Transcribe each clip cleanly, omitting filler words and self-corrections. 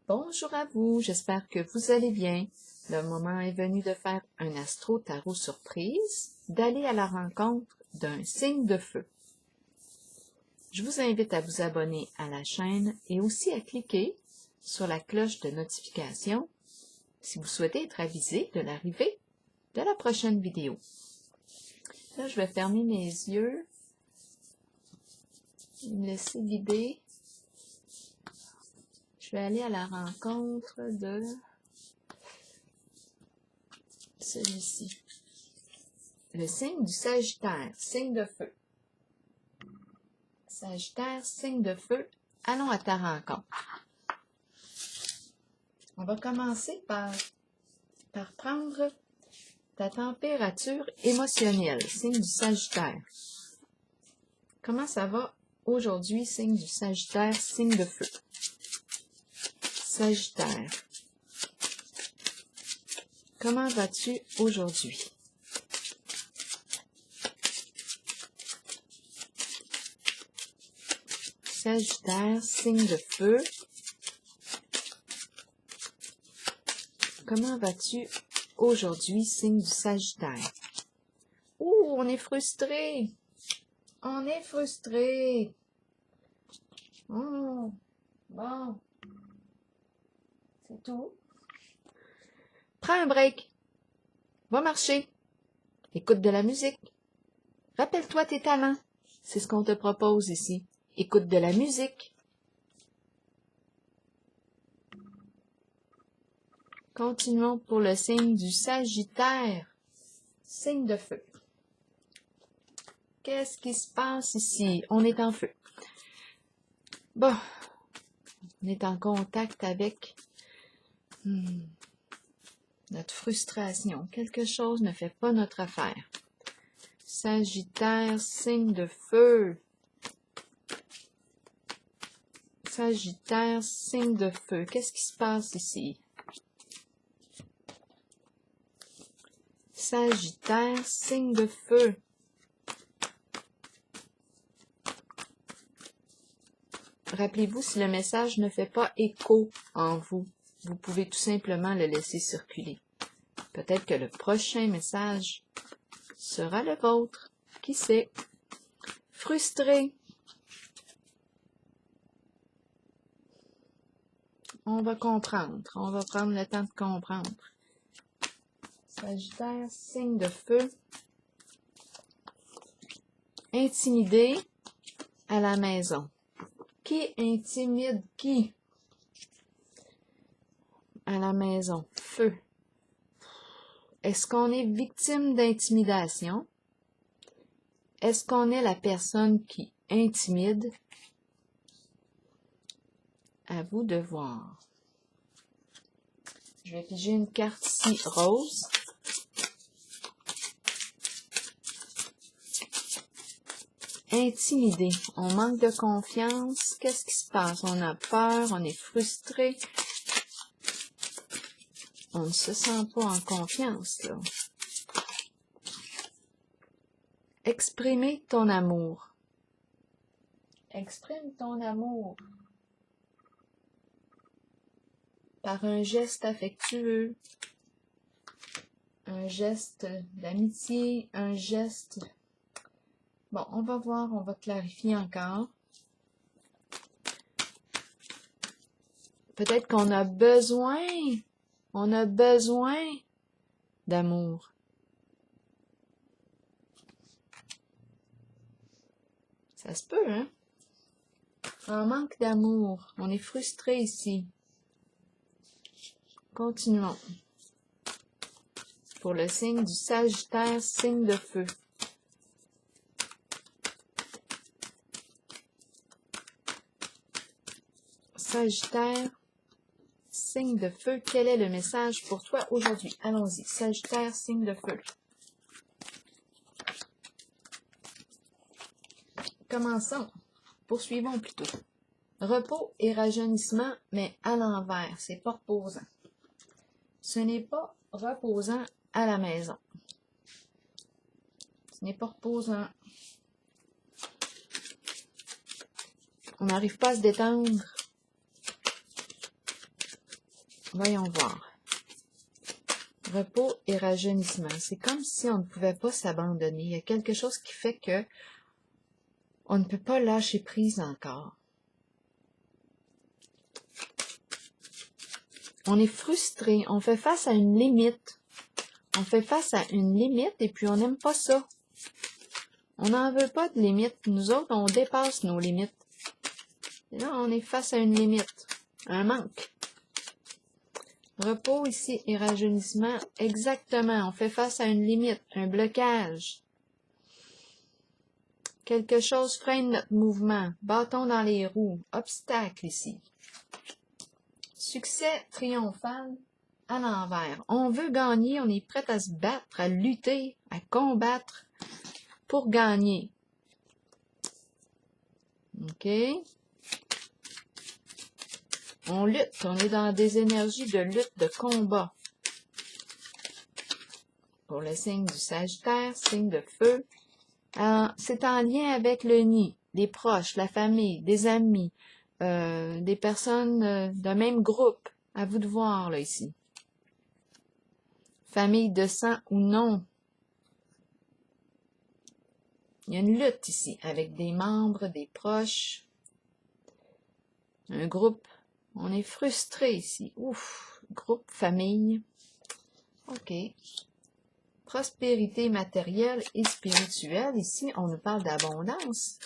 Bonjour à vous, j'espère que vous allez bien. Le moment est venu de faire un astro-tarot surprise, d'aller à la rencontre d'un signe de feu. Je vous invite à vous abonner à la chaîne et aussi à cliquer sur la cloche de notification si vous souhaitez être avisé de l'arrivée de la prochaine vidéo. Là, je vais fermer mes yeux et me laisser guider. Je vais aller à la rencontre de celui-ci. Le signe du Sagittaire, signe de feu. Sagittaire, signe de feu, allons à ta rencontre. On va commencer par prendre ta température émotionnelle, signe du Sagittaire. Comment ça va aujourd'hui, signe du Sagittaire, signe de feu? Sagittaire. Comment vas-tu aujourd'hui? Sagittaire, signe de feu. Comment vas-tu aujourd'hui, signe du Sagittaire? Ouh, on est frustré! On est frustré! Oh, bon. C'est tout. Prends un break. Va marcher. Écoute de la musique. Rappelle-toi tes talents. C'est ce qu'on te propose ici. Écoute de la musique. Continuons pour le signe du Sagittaire. Signe de feu. Qu'est-ce qui se passe ici? On est en feu. Bon. On est en contact avec notre frustration. Quelque chose ne fait pas notre affaire. Sagittaire, signe de feu. Sagittaire, signe de feu. Qu'est-ce qui se passe ici? Sagittaire, signe de feu. Rappelez-vous, si le message ne fait pas écho en vous, vous pouvez tout simplement le laisser circuler. Peut-être que le prochain message sera le vôtre. Qui sait? Frustré. On va comprendre. On va prendre le temps de comprendre. Sagittaire, signe de feu. Intimidé à la maison. Qui intimide qui? À la maison. Feu. Est-ce qu'on est victime d'intimidation? Est-ce qu'on est la personne qui intimide? À vous de voir. Je vais piger une carte ici rose. Intimidé. On manque de confiance. Qu'est-ce qui se passe? On a peur, on est frustré. On ne se sent pas en confiance, là. Exprimer ton amour. Exprime ton amour. Par un geste affectueux, un geste d'amitié, un geste... Bon, on va voir, on va clarifier encore. Peut-être qu'on a besoin d'amour. Ça se peut, hein? On manque d'amour. On est frustré ici. Continuons. Pour le signe du Sagittaire, signe de feu. Sagittaire, signe de feu. Quel est le message pour toi aujourd'hui? Allons-y. Sagittaire, signe de feu. Commençons. Poursuivons plutôt. Repos et rajeunissement, mais à l'envers. C'est pas reposant. Ce n'est pas reposant à la maison. Ce n'est pas reposant. On n'arrive pas à se détendre. Voyons voir. Repos et rajeunissement. C'est comme si on ne pouvait pas s'abandonner. Il y a quelque chose qui fait que on ne peut pas lâcher prise encore. On est frustré. On fait face à une limite. On fait face à une limite et puis on n'aime pas ça. On n'en veut pas de limite. Nous autres, on dépasse nos limites. Et là, on est face à une limite. Un manque. Repos ici et rajeunissement. Exactement. On fait face à une limite. Un blocage. Quelque chose freine notre mouvement. Bâton dans les roues. Obstacle ici. Succès triomphal à l'envers. On veut gagner, on est prêt à se battre, à lutter, à combattre pour gagner. OK? On lutte, on est dans des énergies de lutte, de combat. Pour le signe du Sagittaire, signe de feu. C'est en lien avec le nid, les proches, la famille, des amis, des personnes d'un même groupe. À vous de voir, là, ici. Famille de sang ou non. Il y a une lutte ici, avec des membres, des proches. Un groupe. On est frustré ici. Ouf. Groupe, famille. OK. Prospérité matérielle et spirituelle. Ici, on nous parle d'abondance.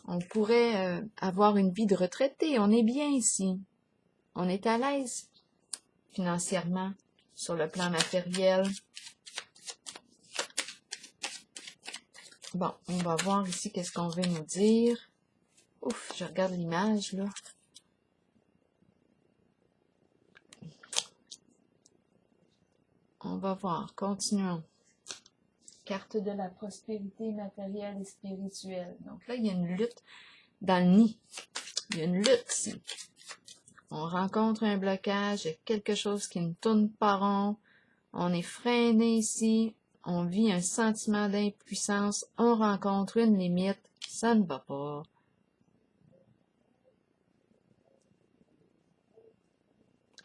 On pourrait avoir une vie de retraité. On est bien ici. On est à l'aise financièrement, sur le plan matériel. Bon, on va voir ici qu'est-ce qu'on veut nous dire. Ouf, je regarde l'image, là. On va voir, continuons. Carte de la prospérité matérielle et spirituelle. Donc là, il y a une lutte dans le nid. Il y a une lutte ici. On rencontre un blocage, il y a quelque chose qui ne tourne pas rond. On est freiné ici. On vit un sentiment d'impuissance. On rencontre une limite. Ça ne va pas.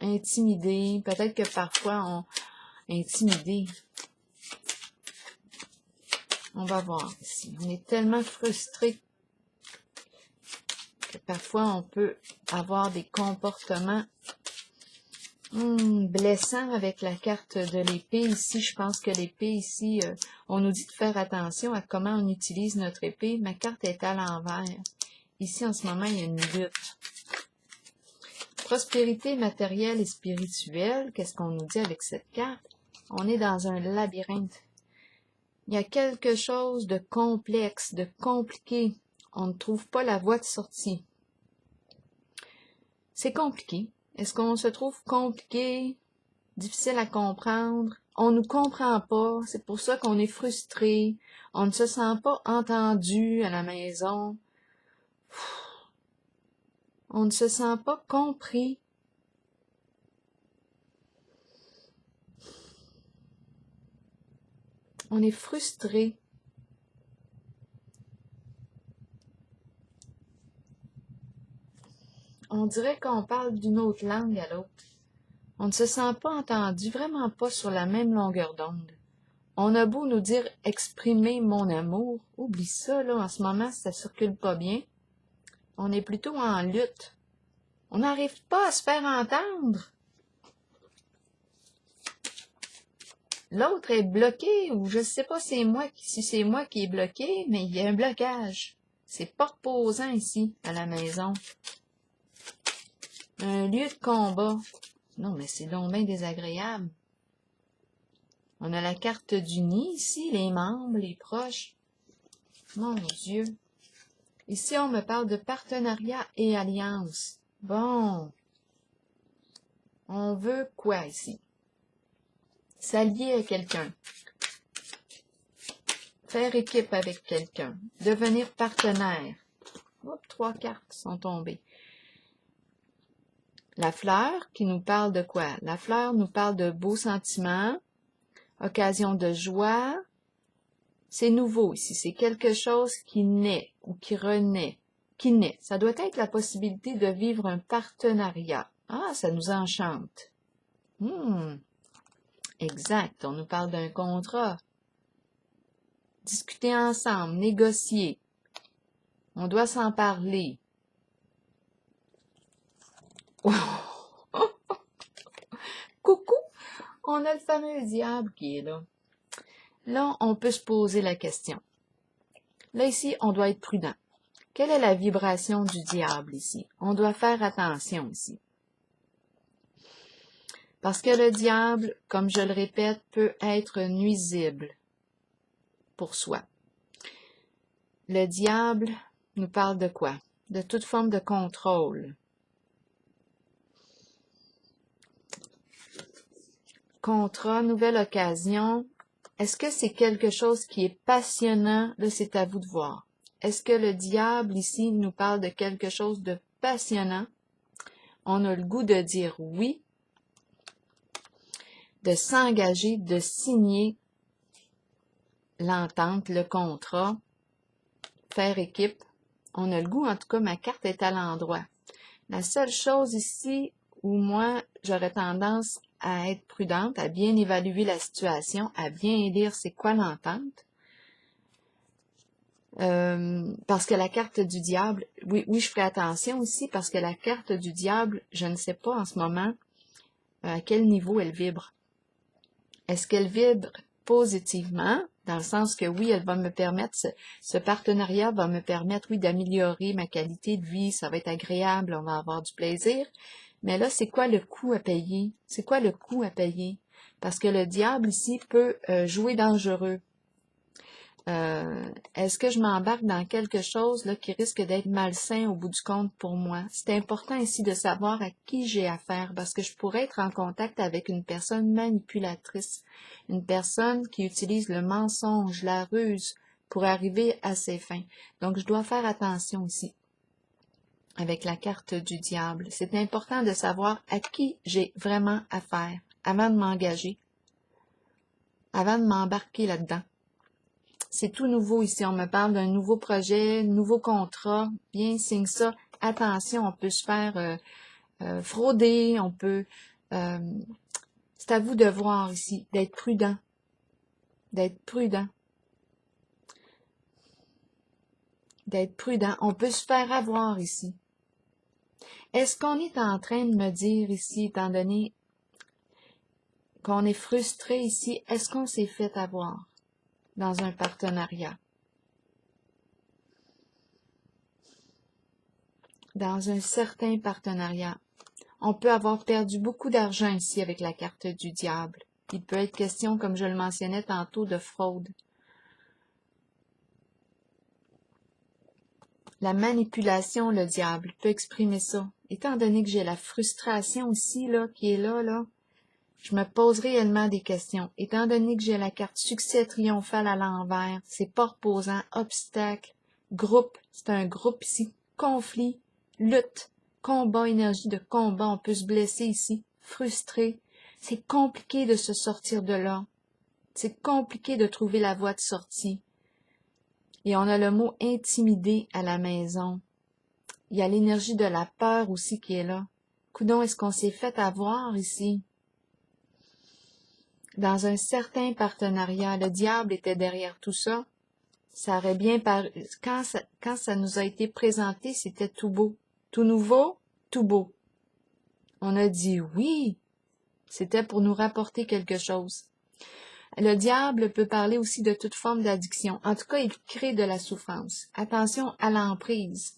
Intimidé. Peut-être que parfois on... Intimidé. On va voir ici. On est tellement frustré que parfois on peut avoir des comportements blessants avec la carte de l'épée. Ici, je pense que l'épée, ici, on nous dit de faire attention à comment on utilise notre épée. Ma carte est à l'envers. Ici, en ce moment, il y a une lutte. Prospérité matérielle et spirituelle. Qu'est-ce qu'on nous dit avec cette carte? On est dans un labyrinthe. Il y a quelque chose de complexe, de compliqué. On ne trouve pas la voie de sortie. C'est compliqué. Est-ce qu'on se trouve compliqué, difficile à comprendre? On ne nous comprend pas. C'est pour ça qu'on est frustré. On ne se sent pas entendu à la maison. On ne se sent pas compris. On est frustré. On dirait qu'on parle d'une autre langue à l'autre. On ne se sent pas entendu, vraiment pas sur la même longueur d'onde. On a beau nous dire « exprimer mon amour », oublie ça, là, en ce moment, ça circule pas bien. On est plutôt en lutte. On n'arrive pas à se faire entendre. L'autre est bloqué, ou je sais pas si c'est moi qui est bloqué, mais il y a un blocage. C'est pas reposant ici, à la maison. Un lieu de combat. Non, mais c'est donc bien désagréable. On a la carte du nid ici, les membres, les proches. Mon Dieu. Ici, on me parle de partenariat et alliance. Bon. On veut quoi ici? S'allier à quelqu'un. Faire équipe avec quelqu'un. Devenir partenaire. Hop, 3 cartes sont tombées. La fleur qui nous parle de quoi? La fleur nous parle de beaux sentiments, occasion de joie. C'est nouveau ici, c'est quelque chose qui naît ou qui renaît. Qui naît. Ça doit être la possibilité de vivre un partenariat, Ah, ça nous enchante. Exact, on nous parle d'un contrat. Discuter ensemble, négocier. On doit s'en parler. Coucou, on a le fameux diable qui est là. Là, on peut se poser la question. Là, ici, on doit être prudent. Quelle est la vibration du diable ici? On doit faire attention ici. Parce que le diable, comme je le répète, peut être nuisible pour soi. Le diable nous parle de quoi? De toute forme de contrôle. Contrat, nouvelle occasion. Est-ce que c'est quelque chose qui est passionnant? Là, c'est à vous de voir. Est-ce que le diable ici nous parle de quelque chose de passionnant? On a le goût de dire oui, de s'engager, de signer l'entente, le contrat, faire équipe. On a le goût, en tout cas, ma carte est à l'endroit. La seule chose ici où moi, j'aurais tendance à être prudente, à bien évaluer la situation, à bien lire c'est quoi l'entente. Parce que la carte du diable, oui, je ferai attention aussi parce que la carte du diable, je ne sais pas en ce moment à quel niveau elle vibre. Est-ce qu'elle vibre positivement, dans le sens que oui, elle va me permettre, ce partenariat va me permettre, oui, d'améliorer ma qualité de vie, ça va être agréable, on va avoir du plaisir. Mais là, c'est quoi le coût à payer? C'est quoi le coût à payer? Parce que le diable ici peut jouer dangereux. Est-ce que je m'embarque dans quelque chose là, qui risque d'être malsain au bout du compte pour moi? C'est important ici de savoir à qui j'ai affaire parce que je pourrais être en contact avec une personne manipulatrice, une personne qui utilise le mensonge, la ruse pour arriver à ses fins. Donc, je dois faire attention ici avec la carte du diable. C'est important de savoir à qui j'ai vraiment affaire avant de m'engager, avant de m'embarquer là-dedans. C'est tout nouveau ici. On me parle d'un nouveau projet, nouveau contrat. Bien, signe ça. Attention, on peut se faire frauder. On peut... c'est à vous de voir ici, d'être prudent. D'être prudent. D'être prudent. On peut se faire avoir ici. Est-ce qu'on est en train de me dire ici, étant donné qu'on est frustré ici, est-ce qu'on s'est fait avoir dans un partenariat? Dans un certain partenariat. On peut avoir perdu beaucoup d'argent ici avec la carte du diable. Il peut être question, comme je le mentionnais tantôt, de fraude. La manipulation, le diable, peut exprimer ça. Étant donné que j'ai la frustration ici, là, qui est là, je me pose réellement des questions. Étant donné que j'ai la carte succès triomphal à l'envers, c'est pas reposant, obstacle, groupe, c'est un groupe ici, conflit, lutte, combat, énergie de combat, on peut se blesser ici, frustré. C'est compliqué de se sortir de là. C'est compliqué de trouver la voie de sortie. Et on a le mot intimidé à la maison. Il y a l'énergie de la peur aussi qui est là. Coudon, est-ce qu'on s'est fait avoir ici? Dans un certain partenariat, le diable était derrière tout ça. Ça aurait bien paru. Quand ça nous a été présenté, c'était tout beau. Tout nouveau, tout beau. On a dit oui. C'était pour nous rapporter quelque chose. Le diable peut parler aussi de toute forme d'addiction. En tout cas, il crée de la souffrance. Attention à l'emprise.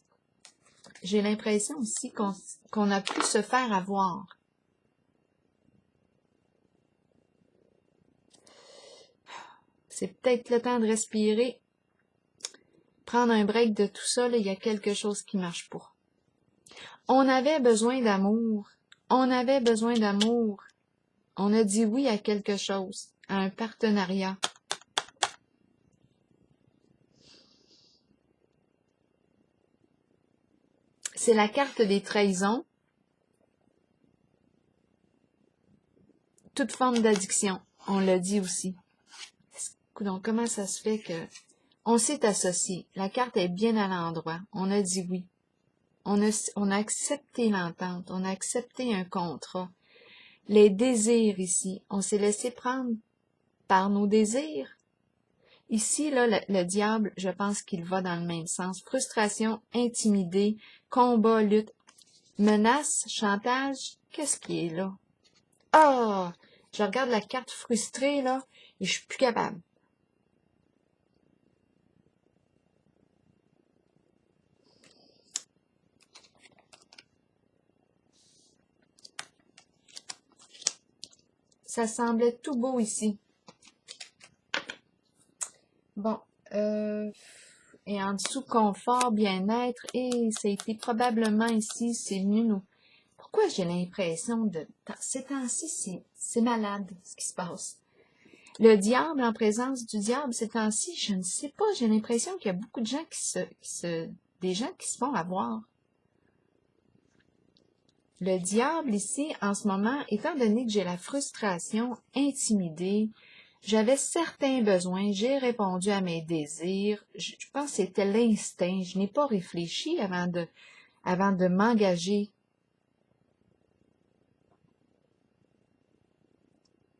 J'ai l'impression aussi qu'on a pu se faire avoir. C'est peut-être le temps de respirer. Prendre un break de tout ça, là, il y a quelque chose qui marche pas. On avait besoin d'amour. On avait besoin d'amour. On a dit oui à quelque chose, à un partenariat. C'est la carte des trahisons. Toute forme d'addiction, on l'a dit aussi. Donc, comment ça se fait que on s'est associé? La carte est bien à l'endroit. On a dit oui. On a accepté l'entente, on a accepté un contrat. Les désirs ici, on s'est laissé prendre par nos désirs. Ici, là, le diable, je pense qu'il va dans le même sens. Frustration, intimidé, combat, lutte, menace, chantage. Qu'est-ce qui est là? Ah! Je regarde la carte frustrée, là, et je suis plus capable. Ça semblait tout beau ici. Bon, et en dessous, confort, bien-être, et ça a été probablement ici, c'est venu nous... Pourquoi j'ai l'impression de... Ces temps-ci, c'est malade, ce qui se passe. Le diable, en présence du diable, ces temps-ci, je ne sais pas, j'ai l'impression qu'il y a beaucoup de gens des gens qui se font avoir. Le diable, ici, en ce moment, étant donné que j'ai la frustration, intimidée, j'avais certains besoins, j'ai répondu à mes désirs, je pense que c'était l'instinct, je n'ai pas réfléchi avant de m'engager.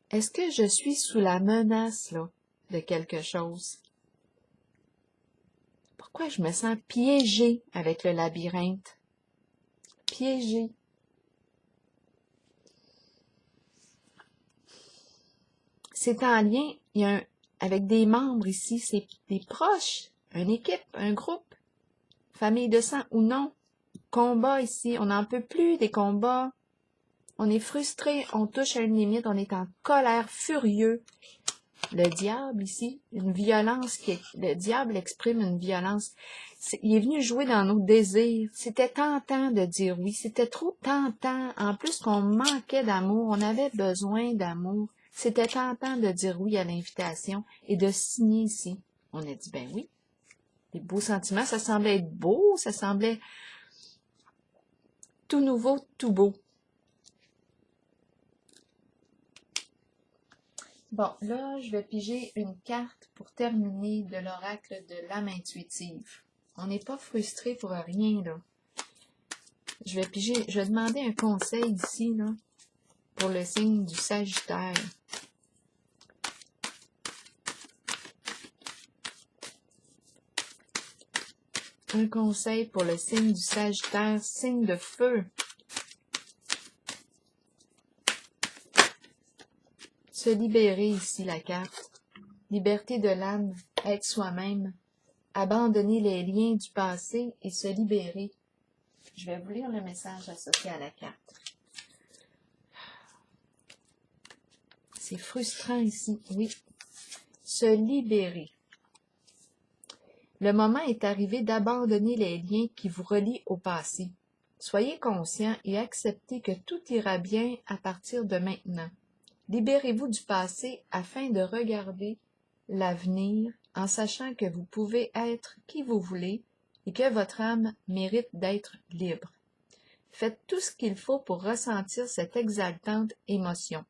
Est-ce que je suis sous la menace, là, de quelque chose? Pourquoi je me sens piégée avec le labyrinthe? Piégée. C'est en lien, avec des membres ici, c'est des proches, une équipe, un groupe, famille de sang ou non. Combat ici, on n'en peut plus des combats. On est frustré, on touche à une limite, on est en colère, furieux. Le diable ici, une violence le diable exprime une violence. Il est venu jouer dans nos désirs. C'était tentant de dire oui, c'était trop tentant. En plus qu'on manquait d'amour, on avait besoin d'amour. C'était tentant de dire oui à l'invitation et de signer ici. On a dit ben oui. Des beaux sentiments, ça semblait être beau, ça semblait tout nouveau, tout beau. Bon, là, je vais piger une carte pour terminer de l'oracle de l'âme intuitive. On n'est pas frustré pour rien, là. Je vais demander un conseil ici, là, pour le signe du Sagittaire. Un conseil pour le signe du Sagittaire, signe de feu. Se libérer ici, la carte. Liberté de l'âme, être soi-même. Abandonner les liens du passé et se libérer. Je vais vous lire le message associé à la carte. C'est frustrant ici, oui. Se libérer. Le moment est arrivé d'abandonner les liens qui vous relient au passé. Soyez conscient et acceptez que tout ira bien à partir de maintenant. Libérez-vous du passé afin de regarder l'avenir en sachant que vous pouvez être qui vous voulez et que votre âme mérite d'être libre. Faites tout ce qu'il faut pour ressentir cette exaltante émotion.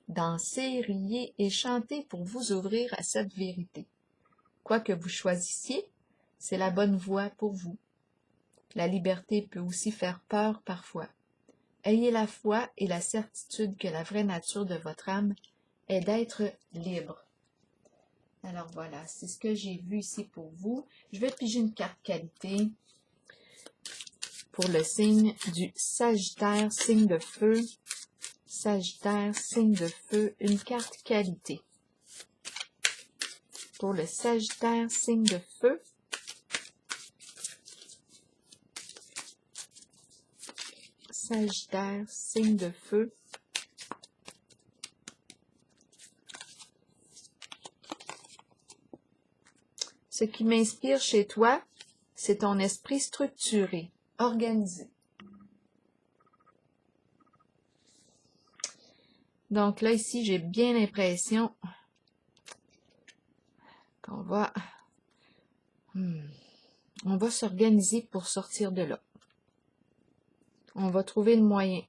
Dansez, riez et chantez pour vous ouvrir à cette vérité. Quoi que vous choisissiez, c'est la bonne voie pour vous. La liberté peut aussi faire peur parfois. Ayez la foi et la certitude que la vraie nature de votre âme est d'être libre. Alors voilà, c'est ce que j'ai vu ici pour vous. Je vais piger une carte qualité pour le signe du Sagittaire, signe de feu. Sagittaire, signe de feu, une carte qualité. Pour le Sagittaire, signe de feu. Sagittaire, signe de feu. Ce qui m'inspire chez toi, c'est ton esprit structuré, organisé. Donc là, ici, j'ai bien l'impression qu'on on va s'organiser pour sortir de là. On va trouver le moyen.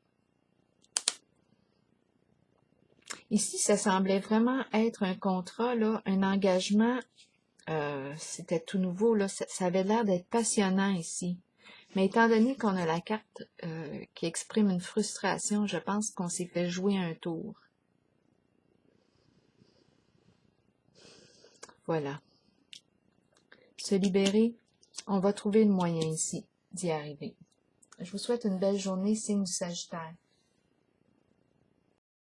Ici, ça semblait vraiment être un contrat, là, un engagement. C'était tout nouveau, là. Ça avait l'air d'être passionnant ici. Mais étant donné qu'on a la carte qui exprime une frustration, je pense qu'on s'est fait jouer un tour. Voilà. Se libérer, on va trouver le moyen ici d'y arriver. Je vous souhaite une belle journée, signe du Sagittaire.